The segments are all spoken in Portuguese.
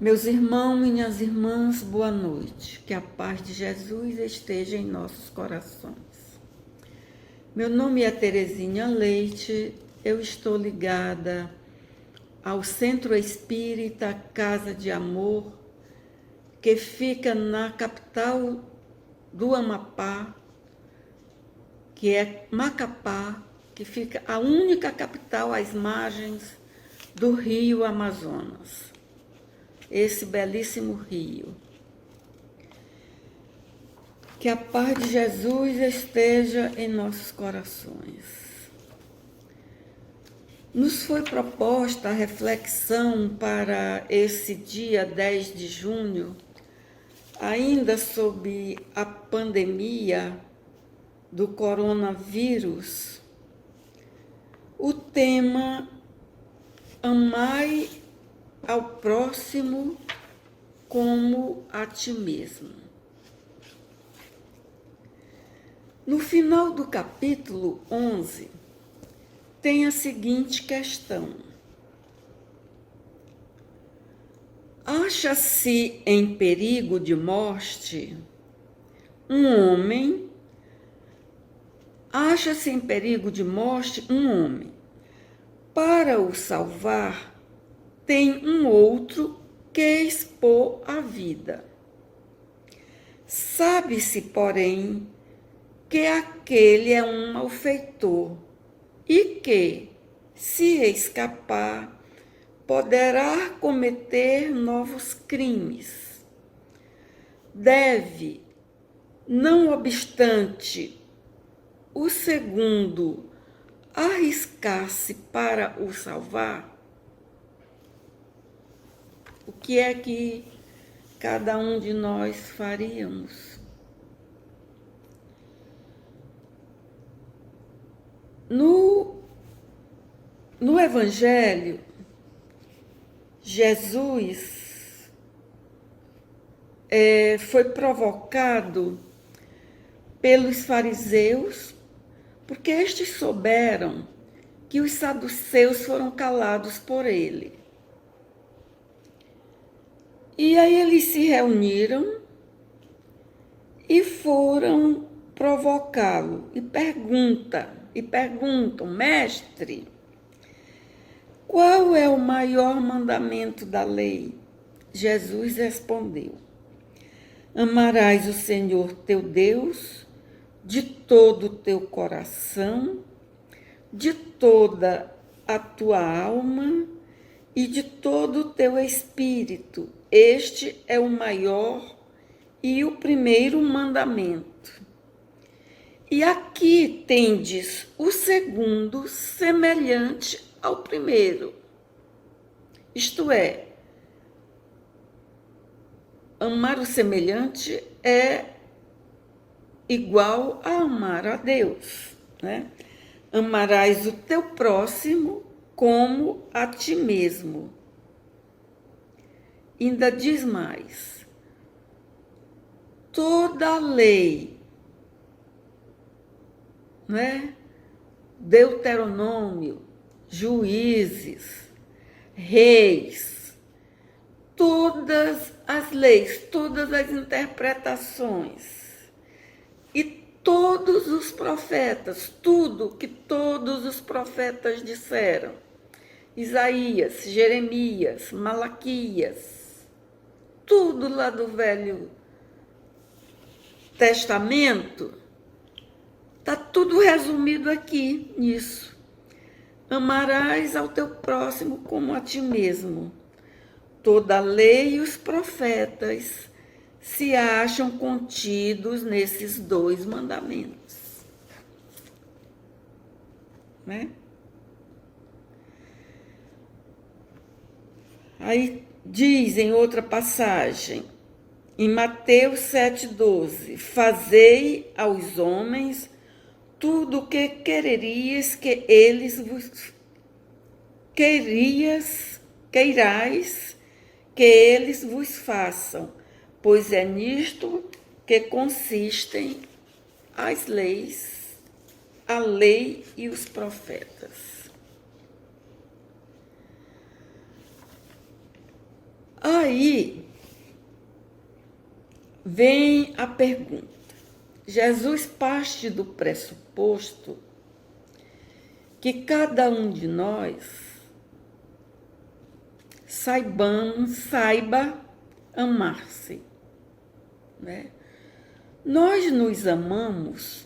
Meus irmãos, minhas irmãs, boa noite. Que a paz de Jesus esteja em nossos corações. Meu nome é Terezinha Leite, eu estou ligada ao Centro Espírita Casa de Amor, que fica na capital do Amapá, que é Macapá, que fica a única capital às margens do rio Amazonas. Esse belíssimo rio. Que a paz de Jesus esteja em nossos corações. Nos foi proposta a reflexão para esse dia 10 de junho, ainda sob a pandemia do coronavírus, o tema Amai ao próximo como a ti mesmo. No final do capítulo 11, tem a seguinte questão: acha-se em perigo de morte um homem, para o salvar, tem um outro que expor a vida. Sabe-se, porém, que aquele é um malfeitor e que, se escapar, poderá cometer novos crimes. Deve, não obstante, o segundo arriscar-se para o salvar. O que é que cada um de nós faríamos? No Evangelho, Jesus foi provocado pelos fariseus, porque estes souberam que os saduceus foram calados por ele. E aí eles se reuniram e foram provocá-lo e perguntam, mestre, qual é o maior mandamento da lei? Jesus respondeu: amarás o Senhor teu Deus de todo o teu coração, de toda a tua alma e de todo o teu espírito. Este é o maior e o primeiro mandamento. E aqui tendes o segundo, semelhante ao primeiro. Isto é, amar o semelhante é igual a amar a Deus, né? Amarás o teu próximo como a ti mesmo. Ainda diz mais: toda a lei, né? Deuteronômio, Juízes, Reis, todas as leis, todas as interpretações e todos os profetas, tudo que todos os profetas disseram, Isaías, Jeremias, Malaquias, tudo lá do Velho Testamento, está tudo resumido aqui nisso. Amarás ao teu próximo como a ti mesmo. Toda a lei e os profetas se acham contidos nesses dois mandamentos. Né? Aí diz em outra passagem, em Mateus 7,12, fazei aos homens tudo o que queirais que eles vos façam, pois é nisto que consistem as leis, a lei e os profetas. Aí vem a pergunta. Jesus parte do pressuposto que cada um de nós saiba amar-se, né? Nós nos amamos.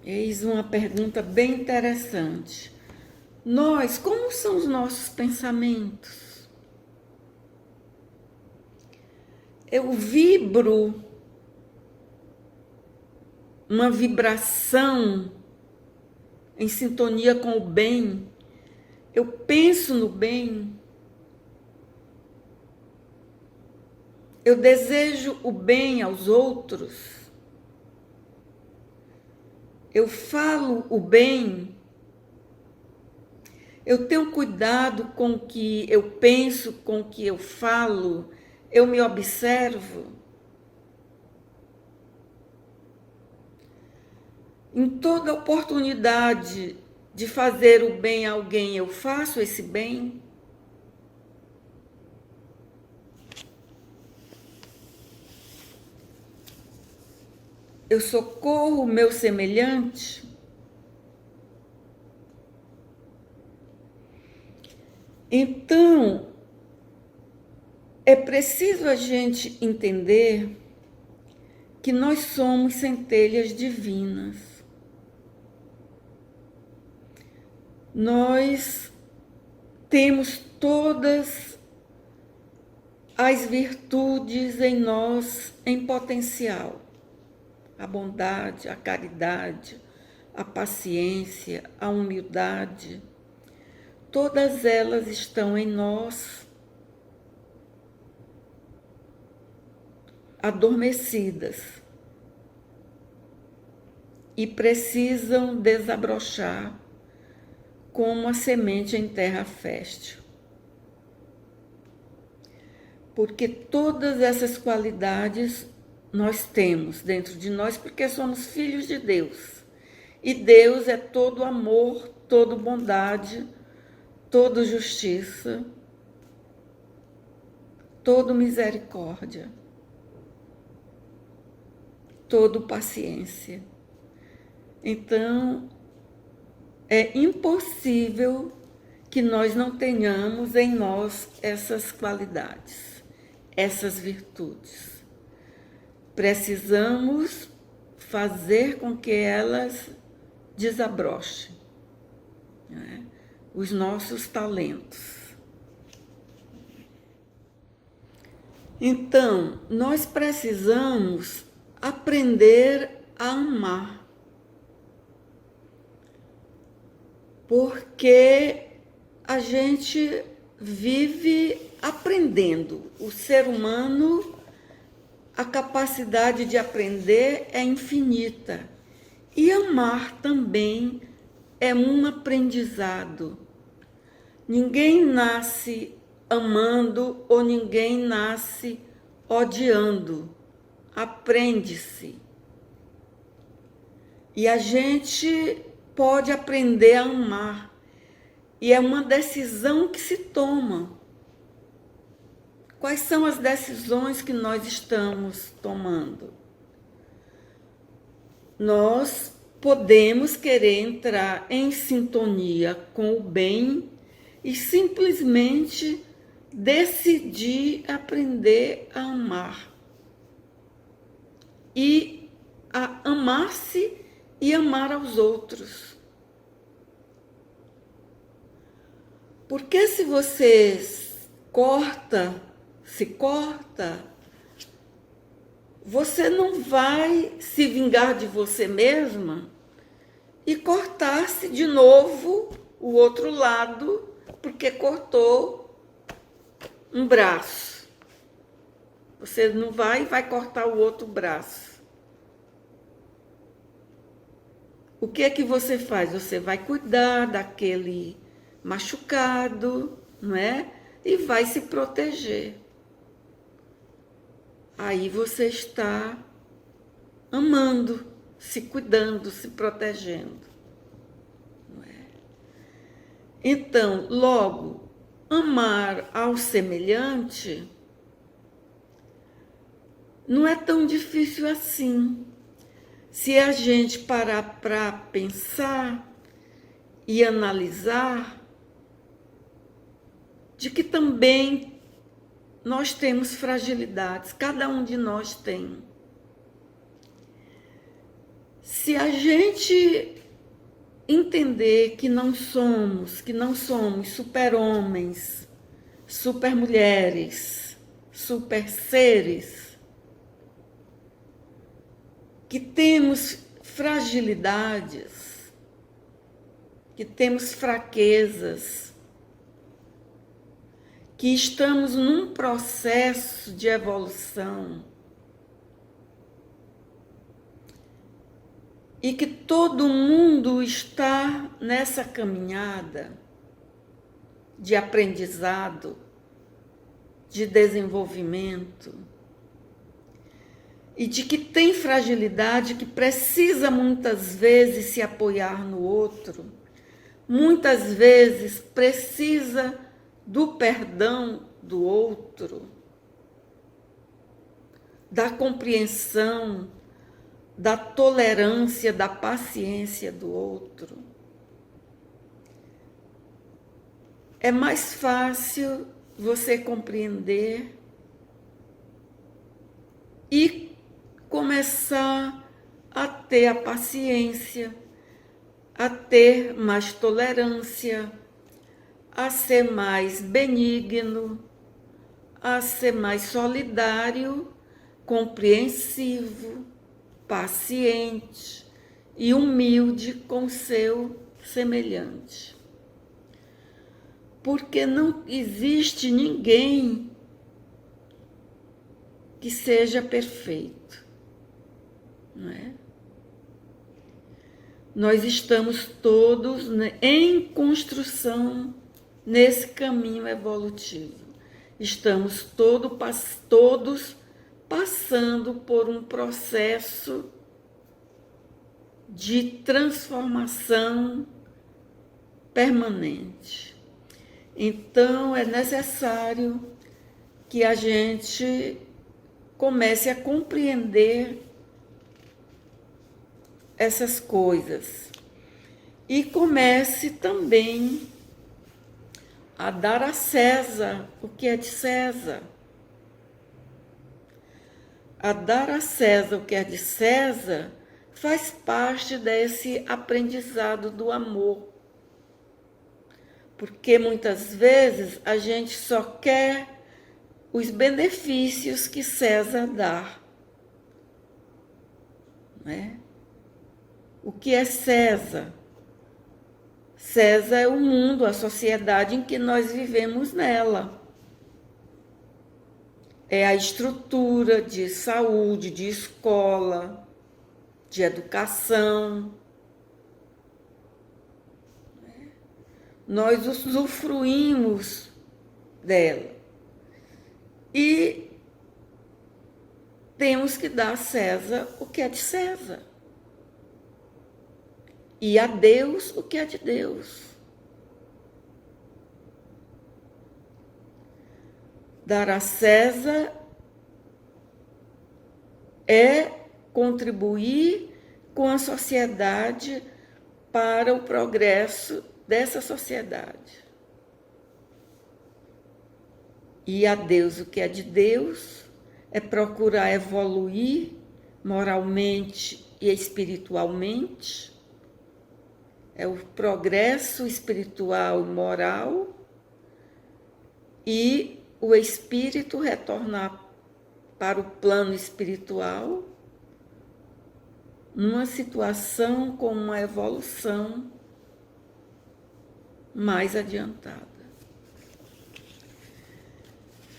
Eis uma pergunta bem interessante. Como são os nossos pensamentos? Eu vibro uma vibração em sintonia com o bem. Eu penso no bem. Eu desejo o bem aos outros. Eu falo o bem. Eu tenho cuidado com o que eu penso, com o que eu falo. Eu me observo. Em toda oportunidade de fazer o bem a alguém, eu faço esse bem. Eu socorro o meu semelhante. Então, é preciso a gente entender que nós somos centelhas divinas. Nós temos todas as virtudes em nós em potencial. A bondade, a caridade, a paciência, a humildade. Todas elas estão em nós adormecidas e precisam desabrochar como a semente em terra fértil. Porque todas essas qualidades nós temos dentro de nós, porque somos filhos de Deus. E Deus é todo amor, todo bondade, todo justiça, todo misericórdia, todo paciência. Então, é impossível que nós não tenhamos em nós essas qualidades, essas virtudes. Precisamos fazer com que elas desabrochem, né? Os nossos talentos. Então, nós precisamos aprender a amar. Porque a gente vive aprendendo. O ser humano, a capacidade de aprender é infinita. E amar também é um aprendizado. Ninguém nasce amando ou ninguém nasce odiando. Aprende-se. E a gente pode aprender a amar. E é uma decisão que se toma. Quais são as decisões que nós estamos tomando? Nós podemos querer entrar em sintonia com o bem e simplesmente decidir aprender a amar. E a amar-se e amar aos outros. Porque se você se corta, você não vai se vingar de você mesma e cortar-se de novo o outro lado, porque cortou um braço. Você não vai cortar o outro braço. O que é que você faz? Você vai cuidar daquele machucado, não é? E vai se proteger. Aí você está amando, se cuidando, se protegendo. Não é? Então, logo, amar ao semelhante não é tão difícil assim. Se a gente parar para pensar e analisar, de que também nós temos fragilidades, cada um de nós tem. Se a gente entender que não somos super-homens, super-mulheres, super-seres, que temos fragilidades, que temos fraquezas, que estamos num processo de evolução e que todo mundo está nessa caminhada de aprendizado, de desenvolvimento, e de que tem fragilidade, que precisa muitas vezes se apoiar no outro, muitas vezes precisa do perdão do outro, da compreensão, da tolerância, da paciência do outro. É mais fácil você compreender e começar a ter a paciência, a ter mais tolerância, a ser mais benigno, a ser mais solidário, compreensivo, paciente e humilde com seu semelhante. Porque não existe ninguém que seja perfeito, não é? Nós estamos todos em construção nesse caminho evolutivo. Estamos todos passando por um processo de transformação permanente. Então, é necessário que a gente comece a compreender essas coisas e comece também a dar a César o que é de César. A dar a César o que é de César faz parte desse aprendizado do amor. Porque muitas vezes a gente só quer os benefícios que César dá. Não é? O que é César? César é o mundo, a sociedade em que nós vivemos nela. É a estrutura de saúde, de escola, de educação. Nós usufruímos dela. E temos que dar a César o que é de César. E a Deus o que é de Deus. Dar a César é contribuir com a sociedade para o progresso dessa sociedade. E a Deus o que é de Deus é procurar evoluir moralmente e espiritualmente. É o progresso espiritual e moral e o espírito retornar para o plano espiritual numa situação com uma evolução mais adiantada.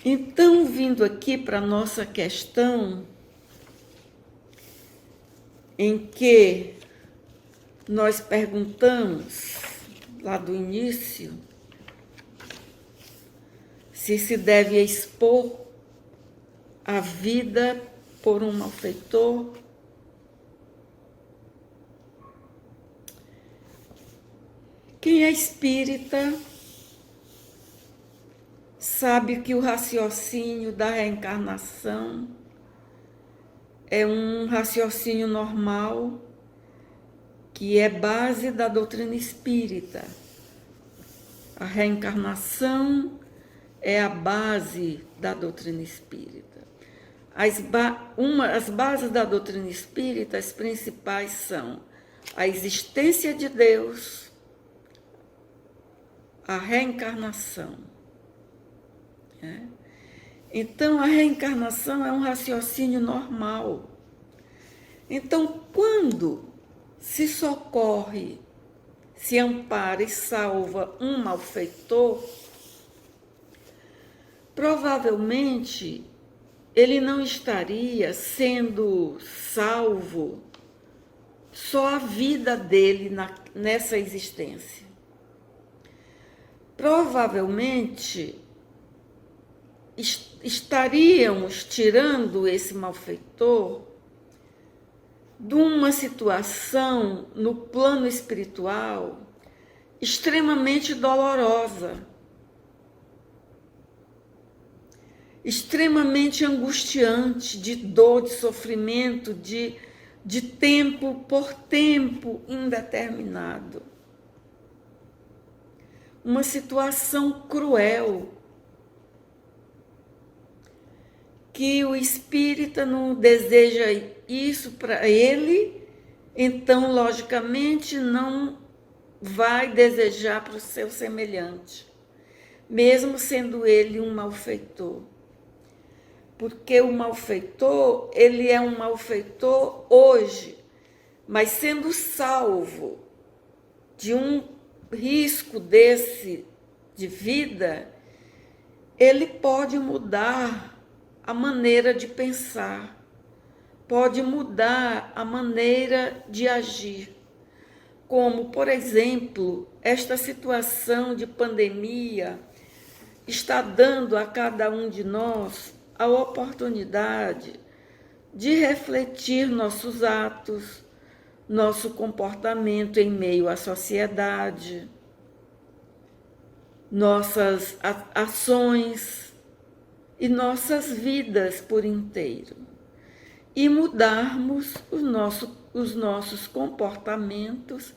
Então, vindo aqui para a nossa questão, em que nós perguntamos, lá do início, se deve expor a vida por um malfeitor, Quem é espírita sabe que o raciocínio da reencarnação é um raciocínio normal, que é base da doutrina espírita. A reencarnação é a base da doutrina espírita. As bases da doutrina espírita, as principais são a existência de Deus, a reencarnação. Então, a reencarnação é um raciocínio normal. Então, quando se socorre, se ampara e salva um malfeitor, provavelmente ele não estaria sendo salvo só a vida dele nessa existência. Provavelmente estaríamos tirando esse malfeitor de uma situação no plano espiritual extremamente dolorosa, extremamente angustiante, de dor, de sofrimento, de tempo por tempo indeterminado. Uma situação cruel, que o espírita não deseja isso para ele, então, logicamente, não vai desejar para o seu semelhante, mesmo sendo ele um malfeitor. Porque o malfeitor, ele é um malfeitor hoje, mas sendo salvo de um risco desse de vida, ele pode mudar a maneira de pensar, pode mudar a maneira de agir. Como, por exemplo, esta situação de pandemia está dando a cada um de nós a oportunidade de refletir nossos atos, nosso comportamento em meio à sociedade, nossas ações e nossas vidas por inteiro, e mudarmos os nossos comportamentos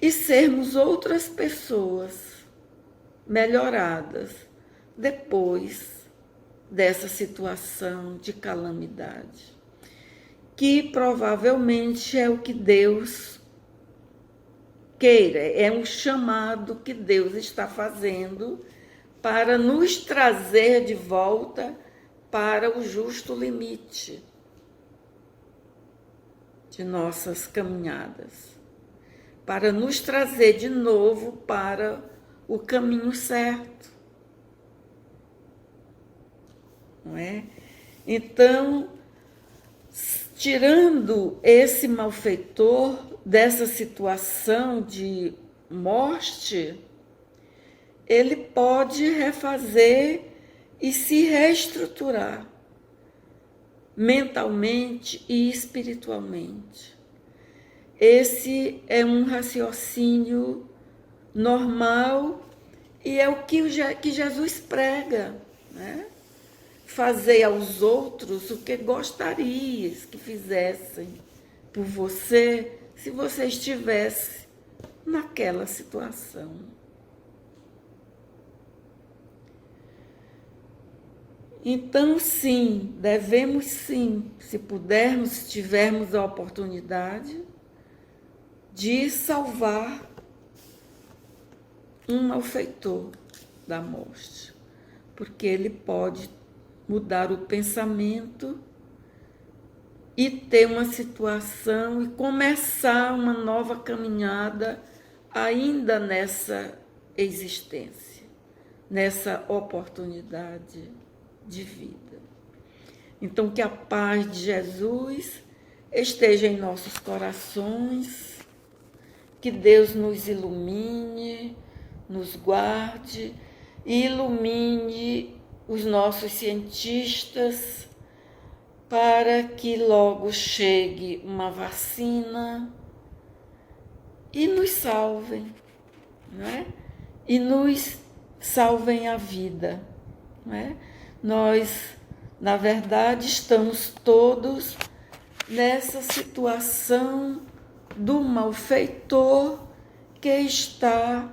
e sermos outras pessoas melhoradas depois dessa situação de calamidade, que provavelmente é o que Deus queira, é um chamado que Deus está fazendo para nos trazer de volta para o justo limite de nossas caminhadas, para nos trazer de novo para o caminho certo, não é? Então, tirando esse malfeitor dessa situação de morte, ele pode refazer e se reestruturar mentalmente e espiritualmente. Esse é um raciocínio normal e é o que Jesus prega, né? Fazer aos outros o que gostarias que fizessem por você se você estivesse naquela situação. Então, sim, devemos sim, se pudermos, se tivermos a oportunidade, de salvar um malfeitor da morte, porque ele pode mudar o pensamento e ter uma situação e começar uma nova caminhada ainda nessa existência, nessa oportunidade de vida. Então, que a paz de Jesus esteja em nossos corações, que Deus nos ilumine, nos guarde e ilumine os nossos cientistas para que logo chegue uma vacina e nos salvem, não é? E nos salvem a vida, não é? Nós, na verdade, estamos todos nessa situação do malfeitor que está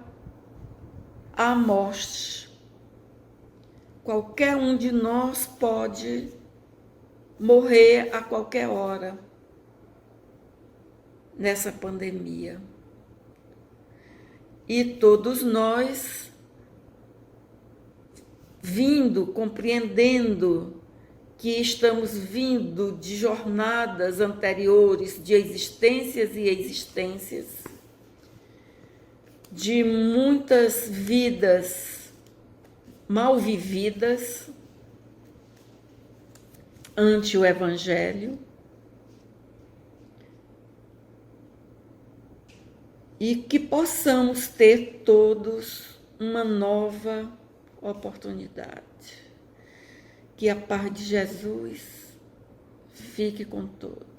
à morte. Qualquer um de nós pode morrer a qualquer hora nessa pandemia. E todos nós, compreendendo que estamos vindo de jornadas anteriores, de existências e existências, de muitas vidas mal vividas ante o Evangelho, e que possamos ter todos uma nova oportunidade. Que a paz de Jesus fique com todos.